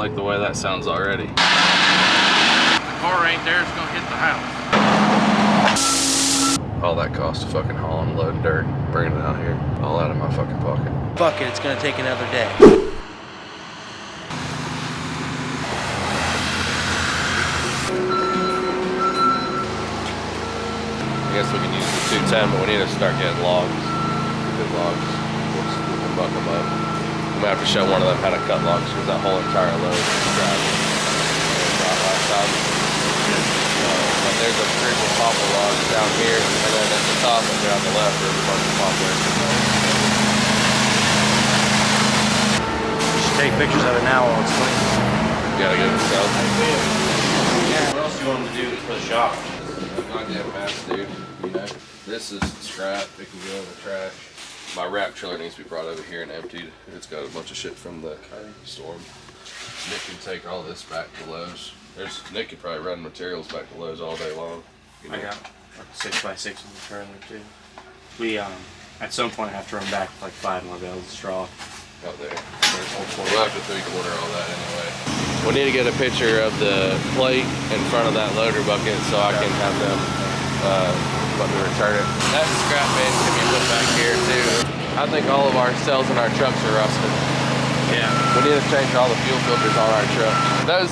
like the way that sounds already. The car ain't there, it's gonna hit the house. All that cost of fucking hauling, loading dirt, bringing it out here, all out of my fucking pocket. Fuck it, it's gonna take another day. I guess we can use the 210, but we need to start getting logs. Good logs. We can buck them up. I'm gonna have to show one of them how to cut logs because that whole entire load is gravel. Last time. But there's a group of poplar logs down here, and then at the top and down the left there's a bunch of poplar. You should take pictures of it now while it's clean. You gotta get it south. Yeah, what else you want to do for the shop? Goddamn mess, dude. You know, this is scrap. It can go in the trash. My wrap trailer needs to be brought over here and emptied. It's got a bunch of shit from the storm. Nick can take all this back to Lowe's. Nick could probably run materials back to Lowe's all day long. You know? I got a 6x6 in the trailer too. We at some point have to run back with like 5 more bales of straw. Out there. We'll have to 3/4 all that anyway. We need to get a picture of the plate in front of that loader bucket so I can have them let me return it. That scrap bin can be put back here too. I think all of our cells in our trucks are rusted. Yeah. We need to change all the fuel filters on our truck. Those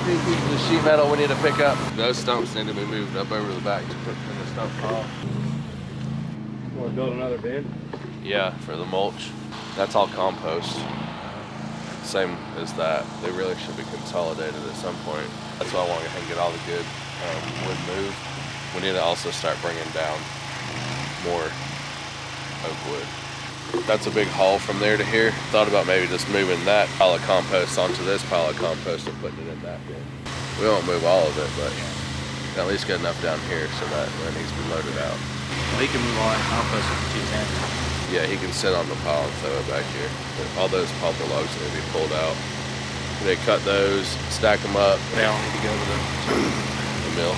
two pieces of sheet metal we need to pick up. Those stumps need to be moved up over the back to put in the stump pile. Want to build another bin? Yeah, for the mulch. That's all compost. Same as that. They really should be consolidated at some point. That's why I want to get all the good wood moved. We need to also start bringing down more oak wood. That's a big haul from there to here. Thought about maybe just moving that pile of compost onto this pile of compost and putting it in that bin. We won't move all of it, but at least get enough down here so that it needs to be loaded out. We can move all that compost with the 210. Yeah, he can sit on the pile and throw it back here. All those poplar logs need to be pulled out. They cut those, stack them up. They all need to go to the mill.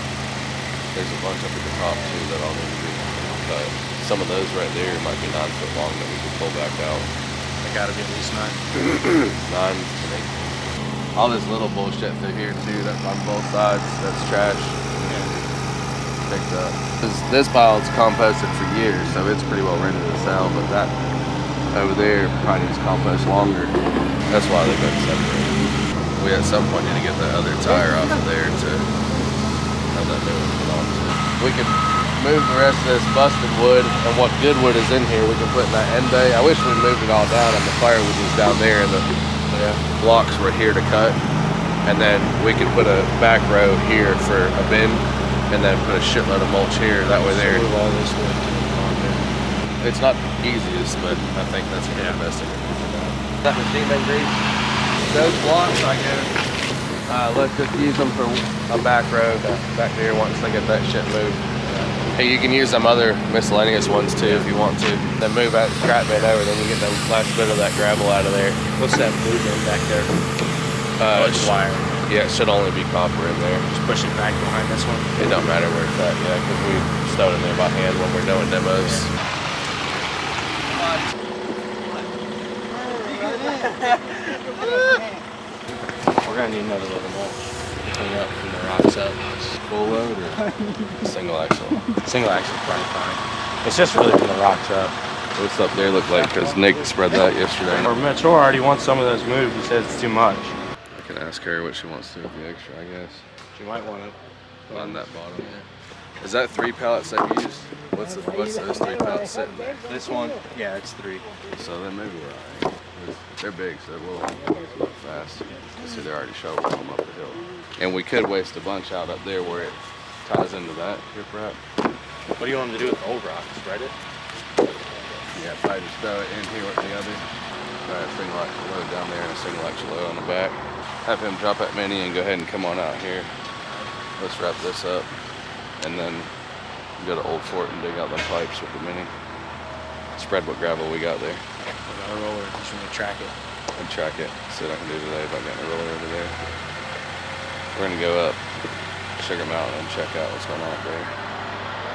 There's a bunch up at the top too that all need to be cut. Some of those right there might be 9 foot long that we can pull back out. They gotta be at least 9. 9 and 8. All this little bullshit through here too, that's on both sides, that's trash. Picked up. This pile's composted for years, so it's pretty well ready to sell, but that over there probably needs compost longer. That's why they've been separated. We at some point need to get the other tire off of there to have that new one put on to. We could move the rest of this busted wood, and what good wood is in here we can put in that end bay. I wish we moved it all down and the firewood was down there and the blocks were here to cut. And then we could put a back row here for a bin and then put a shitload of mulch here. That way there. Move all this wood to the pond there. It's not the easiest, but I think that's the best thing to do for now. That machine been greased? Those blocks, I guess. Let's just use them for a back road back there once they get that shit moved. Hey, you can use some other miscellaneous ones too if you want to. Then move that scrap bin over, then you get the last bit of that gravel out of there. What's that blue bin back there? It's wire. Yeah, it should only be copper in there. Just push it back behind this one. It don't matter where it's at, yeah, because we stowed in there by hand when we're doing demos. We're gonna need another load of mulch to clean up from the rocks up. Full load or single axle? Single axle is probably fine. It's just really from the rocks up. What's up there look like? Because Nick spread that yesterday. Or Metro already wants some of those moved. He says it's too much. I can ask her what she wants to do with the extra, I guess. She might want to on that bottom. Yeah. Is that 3 pallets that you used? What's those 3 pallets sitting there? This one? Yeah, it's 3. So then maybe we're alright. They're big, so it will go fast. See, they're already shoveling them up the hill. And we could waste a bunch out up there where it ties into that riprap. What do you want them to do with the old rock? Spread it? Yeah, probably just throw it in here with the other. Try a single axle load down there and a single axle load on the back. Have him drop that mini and go ahead and come on out here. Let's wrap this up and then go to Old Fort and dig out them pipes with the mini. Spread what gravel we got there. A roller, just want to track it. And track it. See what I can do today by getting a roller over there. We're gonna go up Sugar Mountain and check out what's going on up there.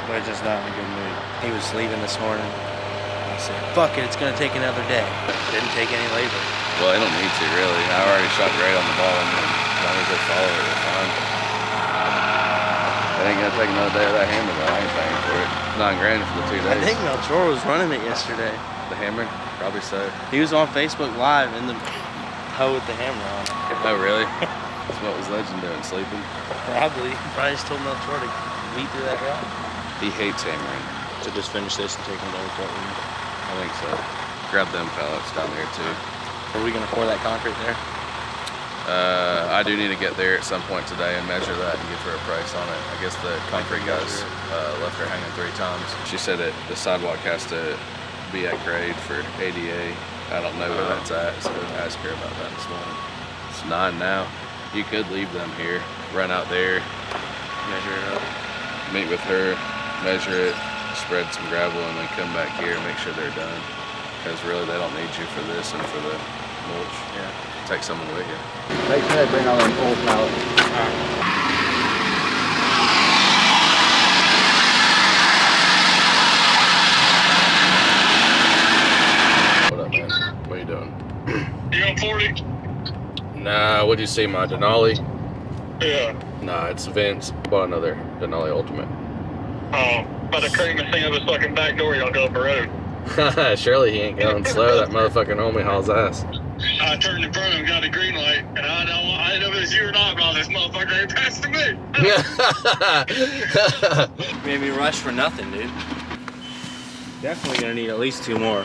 We're just not in a good mood. He was leaving this morning. I said, fuck it, it's gonna take another day. Didn't take any labor. Well, I don't need to really. I already shot great on the ball, and as long as they follow it, they're fine. It ain't gonna take another day of that hammer though. I ain't paying for it. $9 grand for the 2 days. I think Melchor was running it yesterday. The hammer? Probably so. He was on Facebook Live in the hoe with the hammer on it. Oh really? That's what was Legend doing, sleeping? Probably. He probably just told Melchor to beat through that route. He hates hammering. So just finish this and take him to the court with me. I think so. Grab them pellets down there too. Are we gonna pour that concrete there? I do need to get there at some point today and measure that and give her a price on it. I guess the concrete guys left her hanging 3 times. She said that the sidewalk has to be at grade for ADA. I don't know where that's at, so ask her about that this morning. It's 9 now. You could leave them here, run out there, Measure it up. meet with her, measure it, spread some gravel, and then come back here and make sure they're done. Because really, they don't need you for this and for the mulch. Yeah. Take someone with you. Make sure they bring all them old pallets. What up, man? What are you doing? You on 40? Nah, what'd you see, my Denali? Yeah. Nah, it's Vince. Bought another Denali Ultimate. Oh, by the cream thing of his fucking back door, y'all go up the road. Surely he ain't going slow. That motherfucking homie hauls ass. I turned in front of him, got a green light, and I didn't know if it was you or not, but this motherfucker ain't passed to me. Maybe rush for nothing, dude. Definitely gonna need at least 2 more.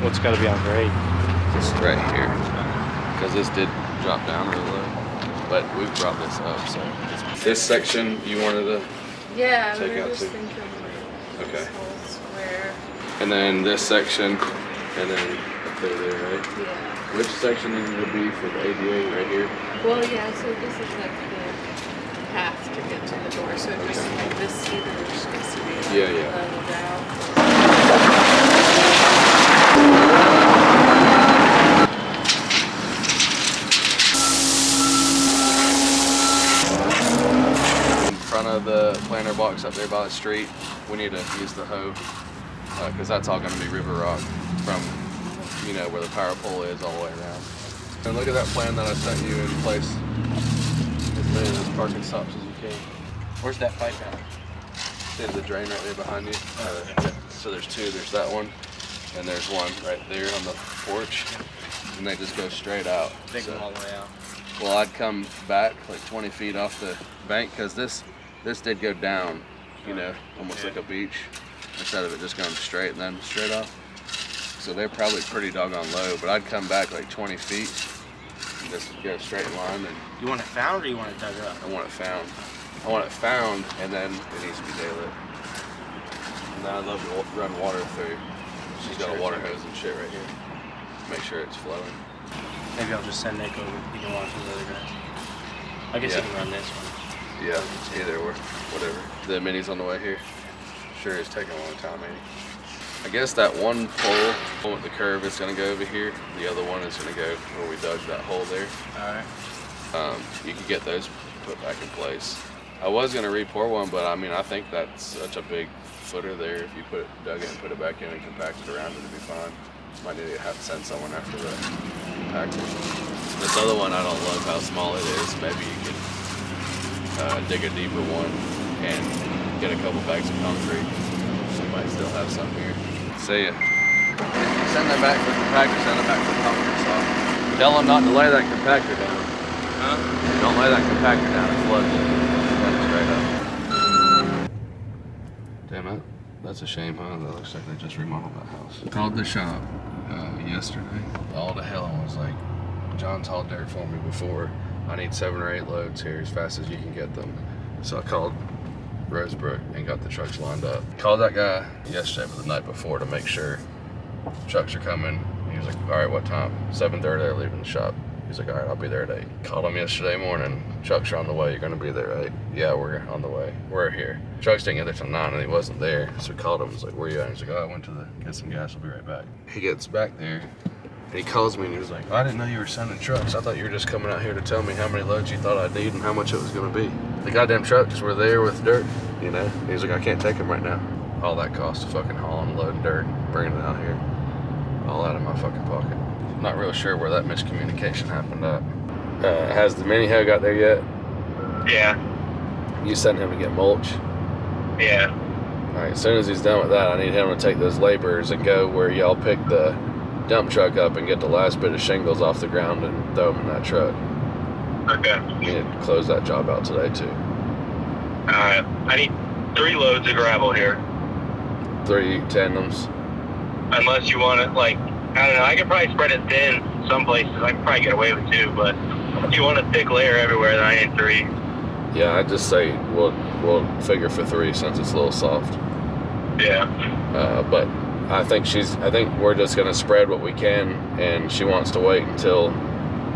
What's gotta be on grade? Just right here. Because this did drop down really low. But we brought this up, so. This section you wanted to Yeah, take we were out just too? thinking like Okay. this whole square. And then this section, and then up there, right? Yeah. Which section is it going to be for the ADA right here? Well, yeah, so this is like the path to get to the door. So just like this either just needs to be like Yeah, yeah. leveled out. In front of the planter box up there by the street, we need to use the hoe because that's all going to be river rock from, you know, where the power pole is all the way around. And look at that plan that I sent you in place. As many of those parking stops as you can. Where's that pipe at? There's the drain right there behind you. So there's 2. There's that one, and there's one right there on the porch, and they just go straight out. Take them So- all the way out. Well, I'd come back like 20 feet off the bank because this did go down, you know, almost like a beach, instead of it just going straight and then straight off. So they're probably pretty doggone low, but I'd come back like 20 feet and just go straight in line, and You want it found or you want it dug up? I want it found. I want it found, and then it needs to be daylit. And then I'd love to run water through. She's got a water hose and shit right here. Make sure it's flowing. Maybe I'll just send Nick over. He can watch the other guys. I guess Yeah. he can run this one. Yeah, either or, whatever. The mini's on the way here. Sure is taking a long time, maybe. I guess that one pole with the curve is gonna go over here. The other one is gonna go where we dug that hole there. Alright. You could get those put back in place. I was gonna re-pour one, but I mean, I think that's such a big footer there. If you dug it and put it back in and compacted around it, it'd be fine. Might need to have to send someone after the compactor. This other one, I don't love how small it is. Maybe you could dig a deeper one and get a couple bags of concrete. We might still have some here. See ya. Send that back for the compactor, send it back for the concrete saw. Tell them not to lay that compactor down. Huh? Don't lay that compactor down, it's flooded. Run it straight up. Damn it. That's a shame, huh? That looks like they just remodeled that house. Called the shop yesterday. All to hell and was like, John's hauled dirt for me before. I need 7 or 8 loads here as fast as you can get them. So I called Rosebrook and got the trucks lined up. Called that guy yesterday, but the night before, to make sure trucks are coming. He was like, all right, what time? 7:30, they're leaving the shop. He's like, all right, I'll be there at 8. Called him yesterday morning. Trucks are on the way. You're gonna be there at 8. Yeah, we're on the way. We're here. Trucks didn't get there till 9 and he wasn't there. So we called him. He's like, where you at? He's like, oh, I went to get some gas. I'll be right back. He gets back there and he calls me and he was like, oh, I didn't know you were sending trucks. I thought you were just coming out here to tell me how many loads you thought I'd need and how much it was gonna be. The goddamn trucks were there with dirt, you know? He's like, I can't take them right now. All that cost to fucking hauling, loading dirt, bringing it out here. my fucking pocket. Not real sure where that miscommunication happened at. Has the mini hoe got there yet? Yeah. You sent him to get mulch? Yeah. Alright, as soon as he's done with that, I need him to take those laborers and go where y'all pick the dump truck up and get the last bit of shingles off the ground and throw them in that truck. Okay. We need to close that job out today too. Alright. I need 3 loads of gravel here. 3 tandems. Unless you want it, like, I don't know, I could probably spread it thin some places. I could probably get away with 2, but if you want a thick layer everywhere, then I need 3. Yeah, I'd just say we'll figure for 3 since it's a little soft. Yeah. But I think we're just gonna spread what we can, and she wants to wait until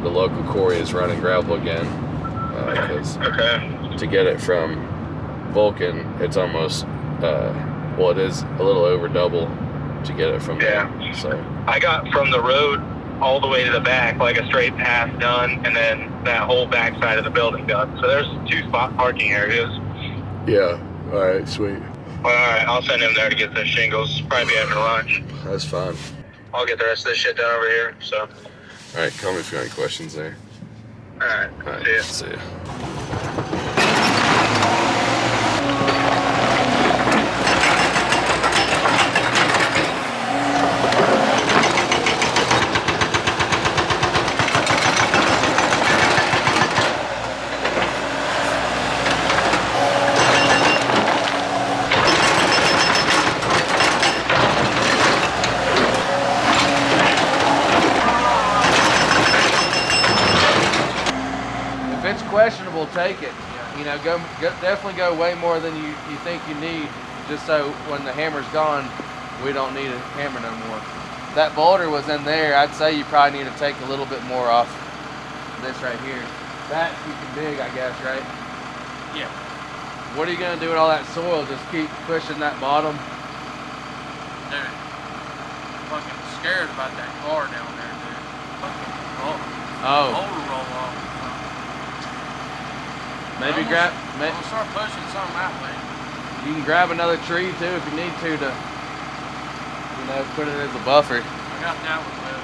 the local quarry is running gravel again. Because to get it from Vulcan, it's almost well, it is a little over double to get it from there. So I got from the road all the way to the back, like a straight path done, and then that whole back side of the building done. So there's 2 spot parking areas. yeah, all right, sweet. Well, all right, I'll send him there to get the shingles. Probably after lunch. That's fine. I'll get the rest of this shit done over here. So, All right, call me if you got any questions there. all right, All right, see ya. see ya. Questionable, take it. You know, go definitely go way more than you think you need, just so when the hammer's gone, we don't need a hammer no more. If that boulder was in there, I'd say you probably need to take a little bit more off this right here. That you can dig, I guess, right? Yeah. What are you gonna do with all that soil? Just keep pushing that bottom? Dude, fucking scared about that car down there, dude. Fucking motor roll off. Maybe We'll start pushing something that way. you can grab another tree too if you need to, you know, put it as a buffer. I got that one, though.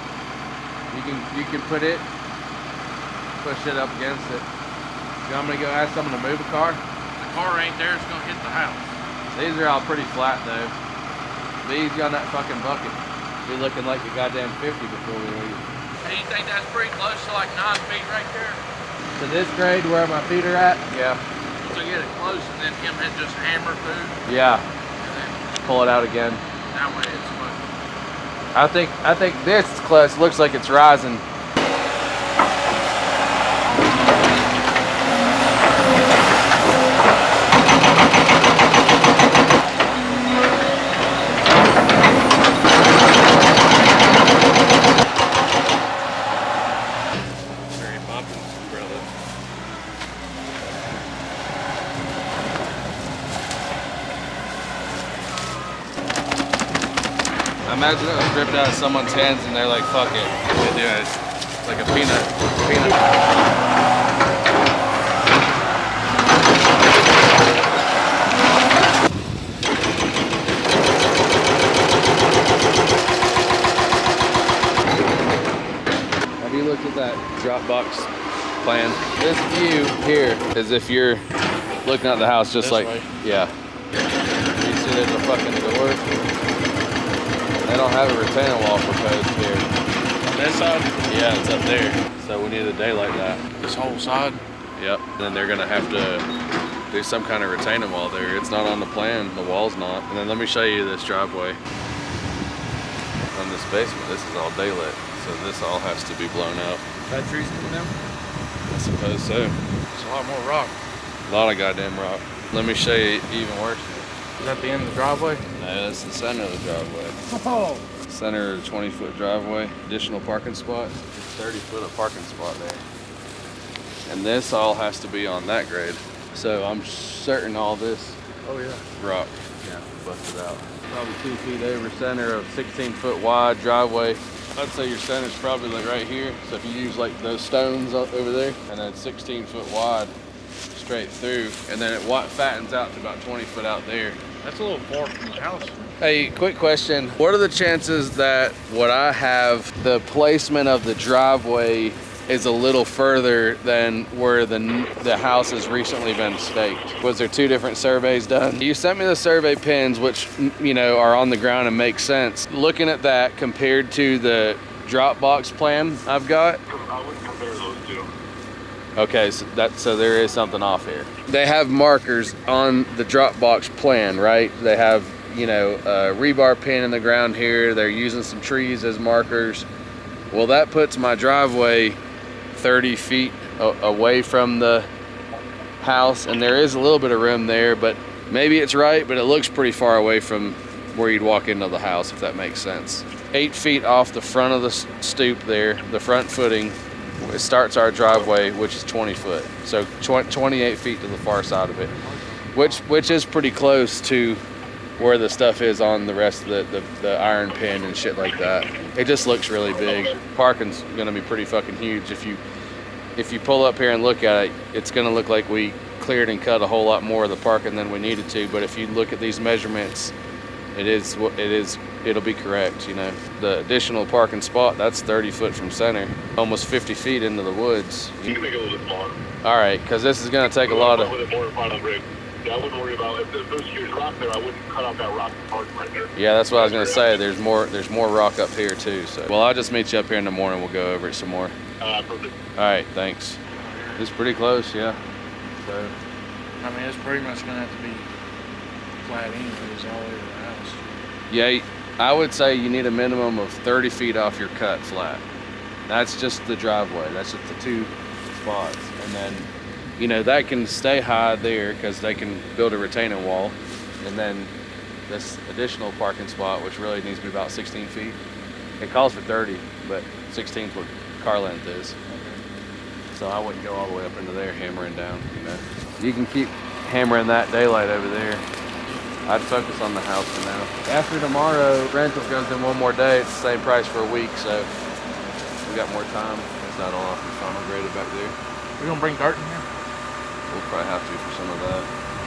You can push it up against it. You want me to go ask someone to move a car? The car ain't there, it's gonna hit the house. These are all pretty flat though. These on that fucking bucket be looking like a goddamn 50 before we leave. Hey, you think that's pretty close to like 9 feet right there? To this grade where my feet are at? Yeah. So get it close and then him hit just hammer through. Yeah. And then Pull it out again. that way it's smooth. I think this is close. Looks like it's rising. I imagine it was ripped out of someone's hands and they're like, fuck it. They do it. It's like a peanut. Have you looked at that Dropbox plan? This view here is if you're looking at the house just This like, way. yeah. You see there's a fucking door. They don't have a retaining wall proposed here. On this side? Yeah, it's up there. So we need a daylight that. This whole side? Yep. And then they're gonna have to do some kind of retaining wall there. It's not on the plan, the wall's not. And then let me show you this driveway. On this basement, this is all daylit. So this all has to be blown out. That trees in them? I suppose so. It's a lot more rock. A lot of goddamn rock. Let me show you even worse. Is that the end of the driveway? No, that's the center of the driveway. Oh! Center of the 20-foot driveway, additional parking spot, 30-foot of parking spot there. And this all has to be on that grade. So I'm certain all this rock, busted out. Probably 2 feet over center of 16-foot wide driveway. I'd say your center's probably like right here. So if you use like those stones over there, and then 16-foot wide straight through, and then it fattens out to about 20 foot out there. That's a little far from the house. Hey, quick question. What are the chances that what I have, the placement of the driveway is a little further than where the house has recently been staked? Was there 2 different surveys done? You sent me the survey pins, which, you know, are on the ground and make sense. Looking at that compared to the Dropbox plan I've got. I wouldn't compare those two. Okay, so there is something off here. They have markers on the Dropbox plan, right? They have, you know, a rebar pin in the ground here. They're using some trees as markers. Well, that puts my driveway 30 feet away from the house, and there is a little bit of room there, but maybe it's right, but it looks pretty far away from where you'd walk into the house, if that makes sense. 8 feet off the front of the stoop there, the front footing, it starts our driveway, which is 20 foot. So 28 feet to the far side of it, which is pretty close to where the stuff is on the rest of the iron pin and shit like that. It just looks really big. Parking's gonna be pretty fucking huge. If you pull up here and look at it, it's gonna look like we cleared and cut a whole lot more of the parking than we needed to. But if you look at these measurements, it'll be correct, you know. The additional parking spot, that's 30 foot from center, almost 50 feet into the woods. You can make it a little bit smaller. All right, because this is gonna take a lot of... With a more final rig. Yeah, I wouldn't worry about if there's huge rock there. I wouldn't cut off that rock parking right there. Yeah, that's what I was gonna say. There's more rock up here too. So, well, I'll just meet you up here in the morning. We'll go over it some more. Perfect. All right, thanks. It's pretty close, yeah. So, I mean, it's pretty much gonna have to be flat anyways all over the house. yeah, I would say you need a minimum of 30 feet off your cut flat. That's just the driveway. That's just the 2 spots, and then, you know, that can stay high there because they can build a retaining wall, and then this additional parking spot, which really needs to be about 16 feet. It calls for 30, but 16 is what car length is. So I wouldn't go all the way up into there hammering down, you know. You can keep hammering that daylight over there. I'd focus on the house for now. After tomorrow, rental goes in 1 more day. It's the same price for a week, so we got more time. It's not all off the funnel graded back there. We gonna bring dirt in here? We'll probably have to for some of that.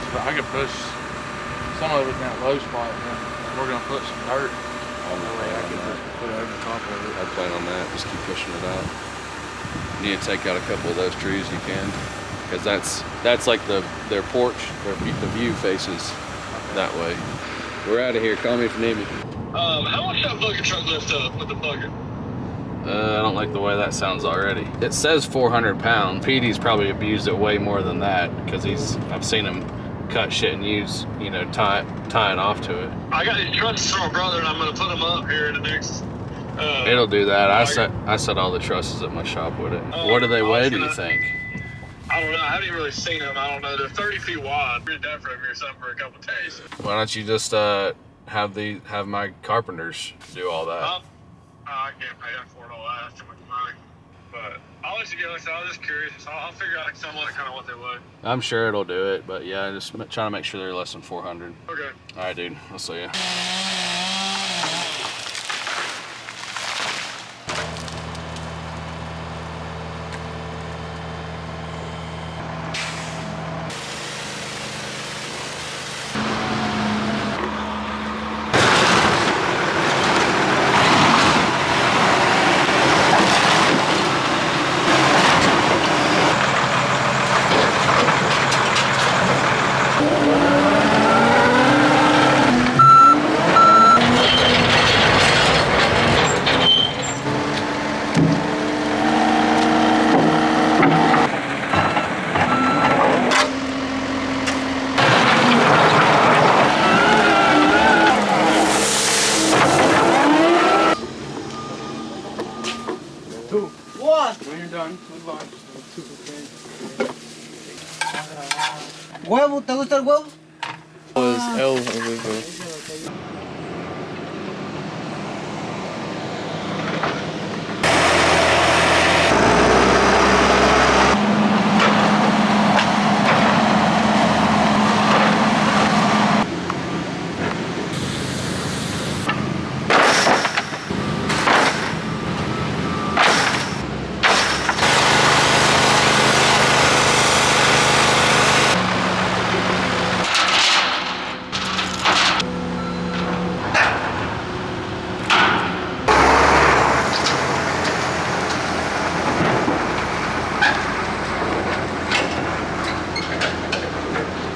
But I could push some of it in that low spot, and then we're gonna put some dirt. I'll That way I could just put it over the top of it. I'd plan on that. Just keep pushing it out. You need to take out a couple of those trees you can, because that's like their porch. The view faces that way. We're out of here. Call me if you need me. How much that bucket truck lift up with the bucket? I don't like the way that sounds already. It says 400 pounds. PD's probably abused it way more than that, because I've seen him cut shit and use, you know, tie it off to it. I got these trusses from my brother, and I'm gonna put them up here in the next. It'll do that. I set all the trusses at my shop with it. What do they weigh, do you think? I don't know. I haven't even really seen them. I don't know. They're 30 feet wide. Read that from here or something for a couple days. Why don't you just have my carpenters do all that? I can't pay them for it all. That's too much money. But I'll let you go. So I was just curious. I'll figure out somewhat kind of what they weigh. I'm sure it'll do it, but yeah, just trying to make sure they're less than 400. Okay. All right, dude. I'll see ya. When you're done, move on. ¿Huevo? ¿Te gusta el huevo? Was L over